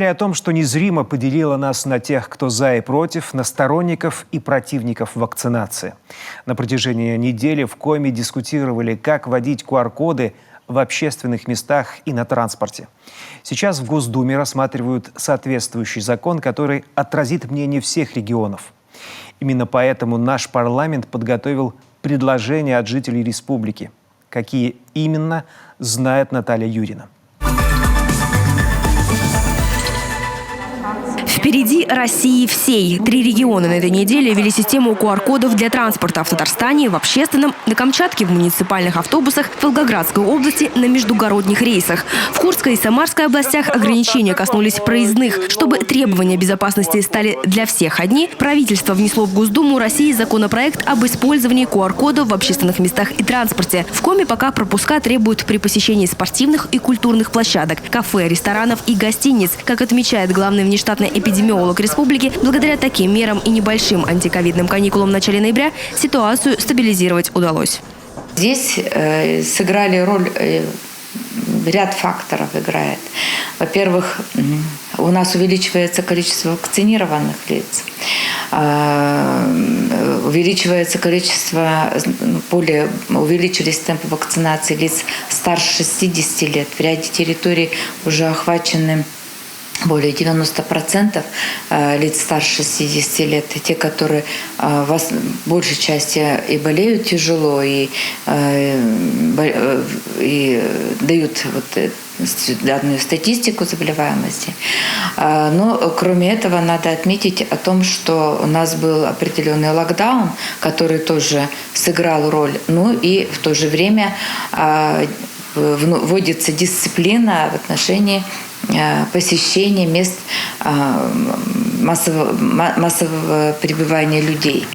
О том, что незримо поделило нас на тех, кто за и против, на сторонников и противников вакцинации. На протяжении недели в Коми дискутировали, как вводить QR-коды в общественных местах и на транспорте. Сейчас в Госдуме рассматривают соответствующий закон, который отразит мнение всех регионов. Именно поэтому наш парламент подготовил предложения от жителей республики. Какие именно, знает Наталья Юрина. Впереди России всей. 3 региона на этой неделе ввели систему QR-кодов для транспорта. В Татарстане, в общественном, на Камчатке, в муниципальных автобусах, в Волгоградской области на междугородних рейсах. В Курской и Самарской областях ограничения коснулись проездных. Чтобы требования безопасности стали для всех одни, правительство внесло в Госдуму России законопроект об использовании QR-кодов в общественных местах и транспорте. В Коми пока пропуска требуют при посещении спортивных и культурных площадок, кафе, ресторанов и гостиниц. Как отмечает главный внештатный эпидемиолог республики, благодаря таким мерам и небольшим антиковидным каникулам в начале ноября ситуацию стабилизировать удалось. Здесь сыграли роль, ряд факторов играет. Во-первых, у нас увеличивается количество вакцинированных лиц, увеличивается количество, увеличились темпы вакцинации лиц старше 60 лет. В ряде территорий уже охвачены более 90% лиц старше 60 лет, те, которые в большей части и болеют тяжело, и дают данную статистику заболеваемости. Но кроме этого надо отметить о том, что у нас был определенный локдаун, который тоже сыграл роль. Ну и в то же время вводится дисциплина в отношении посещения мест массового пребывания людей.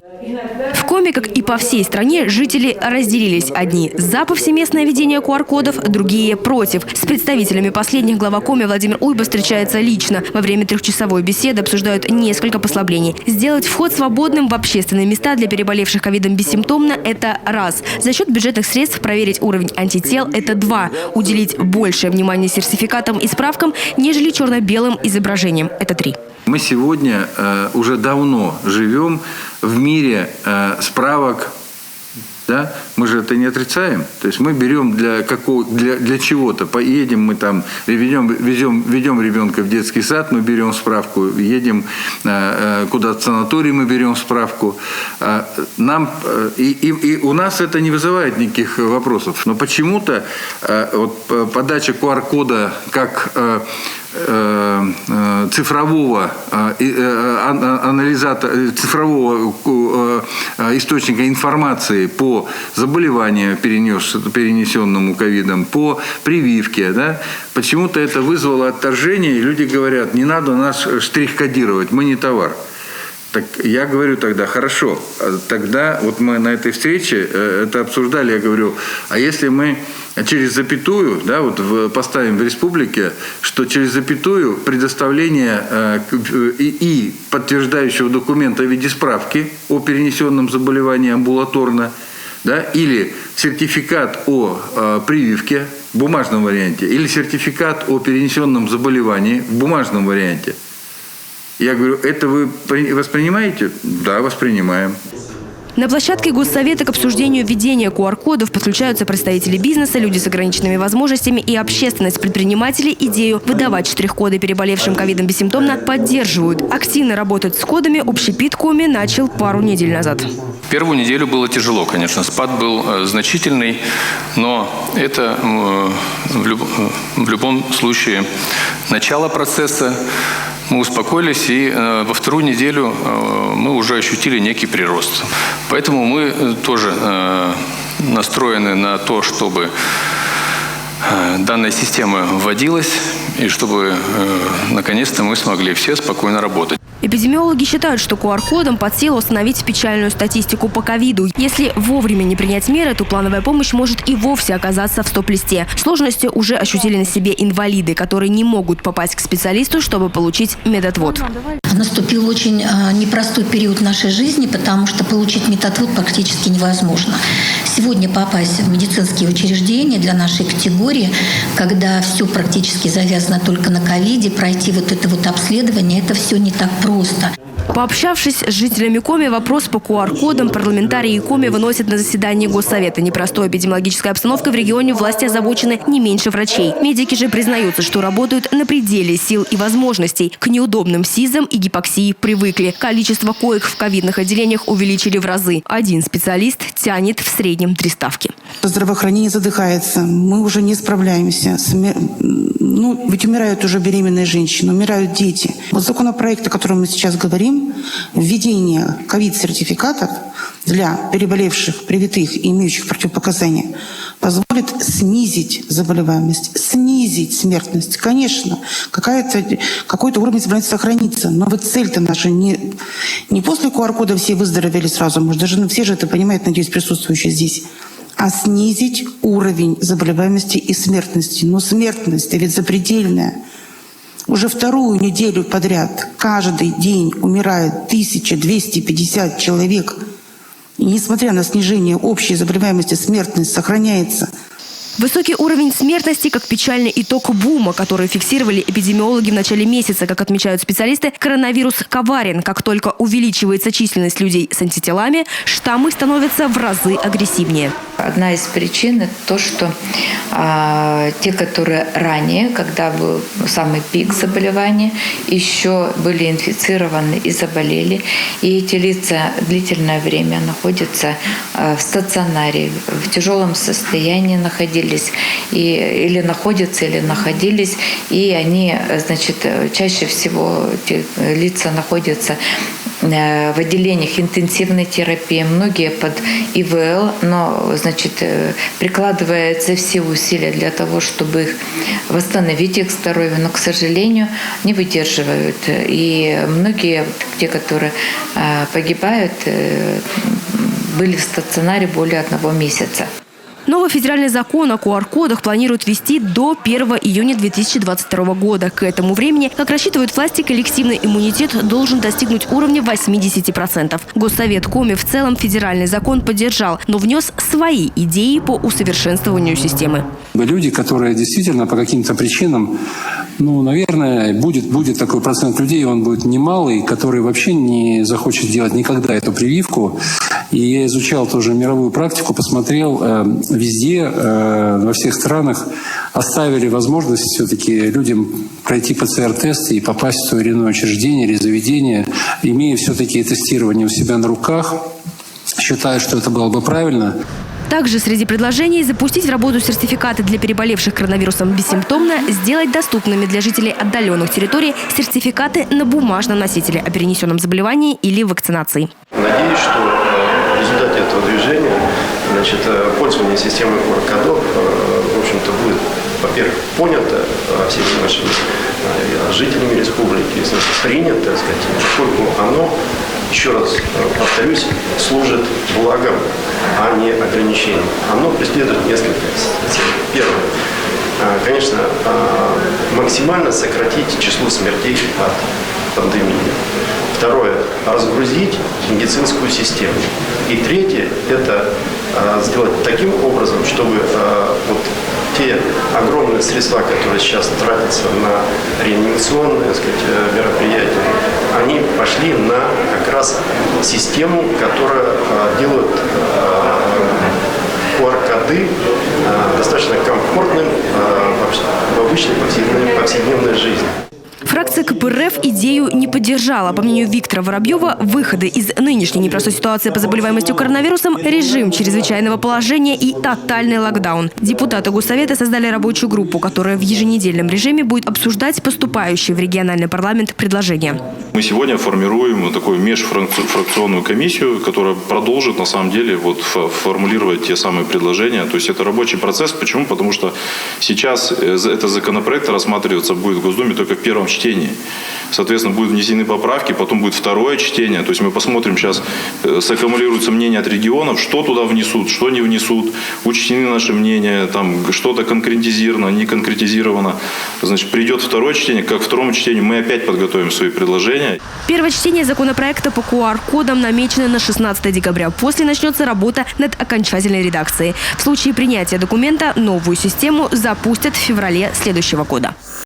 В Коми, как и по всей стране, жители разделились. Одни за повсеместное введение QR-кодов, другие против. С представителями последних глава Коми Владимир Уйба встречается лично. Во время 3-часовой беседы обсуждают несколько послаблений. Сделать вход свободным в общественные места для переболевших ковидом бессимптомно – это раз. За счет бюджетных средств проверить уровень антител – это 2. Уделить большее внимание сертификатам и справкам, нежели черно-белым изображениям – это 3. Мы сегодня уже давно живем в мире справок, да? Мы же это не отрицаем. То есть мы берем для чего-то, поедем, мы там ведем ребенка в детский сад, мы берем справку, едем куда-то в санаторий, мы берем справку. И у нас это не вызывает никаких вопросов. Но почему-то подача QR-кода как цифрового цифрового источника информации по заболеванию, перенесенному ковидом, по прививке, да, почему-то это вызвало отторжение, и люди говорят, не надо нас штрих-кодировать, мы не товар. Так я говорю тогда, хорошо, тогда вот мы на этой встрече это обсуждали, я говорю, а если мы через запятую, да, поставим в республике, что через запятую предоставление и подтверждающего документа в виде справки о перенесенном заболевании амбулаторно, да, или сертификат о прививке в бумажном варианте, или сертификат о перенесенном заболевании в бумажном варианте. Я говорю, это вы воспринимаете? Да, воспринимаем. На площадке Госсовета к обсуждению введения QR-кодов подключаются представители бизнеса, люди с ограниченными возможностями и общественность. Предприниматели идею выдавать штрих-коды переболевшим ковидом бессимптомно поддерживают. Активно работать с кодами общепит Коми начал пару недель назад. Первую неделю было тяжело, конечно. Спад был значительный, но это в любом случае начало процесса. Мы успокоились, и во вторую неделю мы уже ощутили некий прирост. Поэтому мы тоже настроены на то, чтобы данная система вводилась, и чтобы наконец-то мы смогли все спокойно работать. Эпидемиологи считают, что QR-кодом под силу установить печальную статистику по ковиду. Если вовремя не принять меры, то плановая помощь может и вовсе оказаться в стоп-листе. Сложности уже ощутили на себе инвалиды, которые не могут попасть к специалисту, чтобы получить медотвод. наступил очень непростой период нашей жизни, потому что получить медотвод практически невозможно. Сегодня попасть в медицинские учреждения для нашей категории, когда все практически завязано только на ковиде, пройти вот это вот обследование, это все не так просто. Пообщавшись с жителями Коми, вопрос по QR-кодам парламентарии Коми выносят на заседание Госсовета. Непростой эпидемиологической обстановкой в регионе власти озабочены не меньше врачей. Медики же признаются, что работают на пределе сил и возможностей. К неудобным СИЗам и гипоксии привыкли. Количество коек в ковидных отделениях увеличили в разы. Один специалист тянет в среднем 3 ставки. Здравоохранение задыхается. Мы уже не справляемся. Ведь умирают уже беременные женщины, умирают дети. Вот законопроект, о котором мы сейчас говорим, введение ковид-сертификатов для переболевших, привитых и имеющих противопоказания позволит снизить заболеваемость, снизить смертность. Конечно, какой-то уровень заболеваемости сохранится, но вот цель-то наша не после QR-кода все выздоровели сразу, может, даже все же это понимают, надеюсь, присутствующие здесь, а снизить уровень заболеваемости и смертности. Но смертность ведь запредельная. Уже 2-ю неделю подряд каждый день умирает 1250 человек. И несмотря на снижение общей заболеваемости, смертность сохраняется. Высокий уровень смертности как печальный итог бума, который фиксировали эпидемиологи в начале месяца. Как отмечают специалисты, коронавирус коварен. Как только увеличивается численность людей с антителами, штаммы становятся в разы агрессивнее. Одна из причин – это то, что те, которые ранее, когда был самый пик заболевания, еще были инфицированы и заболели. И эти лица длительное время находятся в стационаре, в тяжелом состоянии находились, или находятся, или находились. И они, чаще всего эти лица находятся в отделениях интенсивной терапии, многие под ИВЛ, но, прикладываются все усилия для того, чтобы их восстановить их здоровье, но, к сожалению, не выдерживают. И многие, те, которые погибают, были в стационаре более 1 месяца. Новый федеральный закон о QR-кодах планируют ввести до 1 июня 2022 года. К этому времени, как рассчитывают власти, коллективный иммунитет должен достигнуть уровня 80%. Госсовет Коми в целом федеральный закон поддержал, но внес свои идеи по усовершенствованию системы. Люди, которые действительно по каким-то причинам, наверное, будет такой процент людей, он будет немалый, который вообще не захочет делать никогда эту прививку. И я изучал тоже мировую практику, посмотрел, везде, во всех странах оставили возможность все-таки людям пройти ПЦР-тест и попасть в то или иное учреждение или заведение, имея все-таки тестирование у себя на руках. Считаю, что это было бы правильно. Также среди предложений запустить в работу сертификаты для переболевших коронавирусом бессимптомно, сделать доступными для жителей отдаленных территорий сертификаты на бумажном носителе о перенесенном заболевании или вакцинации. Надеюсь, что в результате этого движения пользование системой QR-кодов, в общем-то, будет, во-первых, понято всеми нашими жителями республики, принято, поскольку оно, еще раз повторюсь, служит благом, а не ограничением. Оно преследует несколько целей. Первое. Конечно, максимально сократить число смертей от пандемии. Второе – разгрузить медицинскую систему. И третье – это сделать таким образом, чтобы те огромные средства, которые сейчас тратятся на реанимационные мероприятия, они пошли на как раз систему, которая делает QR-коды достаточно комфортным в обычной повседневной жизни. Фракция КПРФ идею не поддержала. По мнению Виктора Воробьева, выходы из нынешней непростой ситуации по заболеваемости коронавирусом, режим чрезвычайного положения и тотальный локдаун. Депутаты Госсовета создали рабочую группу, которая в еженедельном режиме будет обсуждать поступающие в региональный парламент предложения. Мы сегодня формируем такую межфракционную комиссию, которая продолжит, на самом деле, формулировать те самые предложения. То есть это рабочий процесс. Почему? Потому что сейчас этот законопроект рассматриваться будет в Госдуме только в первом чтении. чтении. Соответственно, будут внесены поправки, потом будет второе чтение. То есть мы посмотрим сейчас, саккумулируются мнения от регионов, что туда внесут, что не внесут, учтены наши мнения, там что-то конкретизировано, не конкретизировано. Значит, придет второе чтение, как к второму чтению мы опять подготовим свои предложения. Первое чтение законопроекта по QR-кодам намечено на 16 декабря. После начнется работа над окончательной редакцией. В случае принятия документа новую систему запустят в феврале следующего года.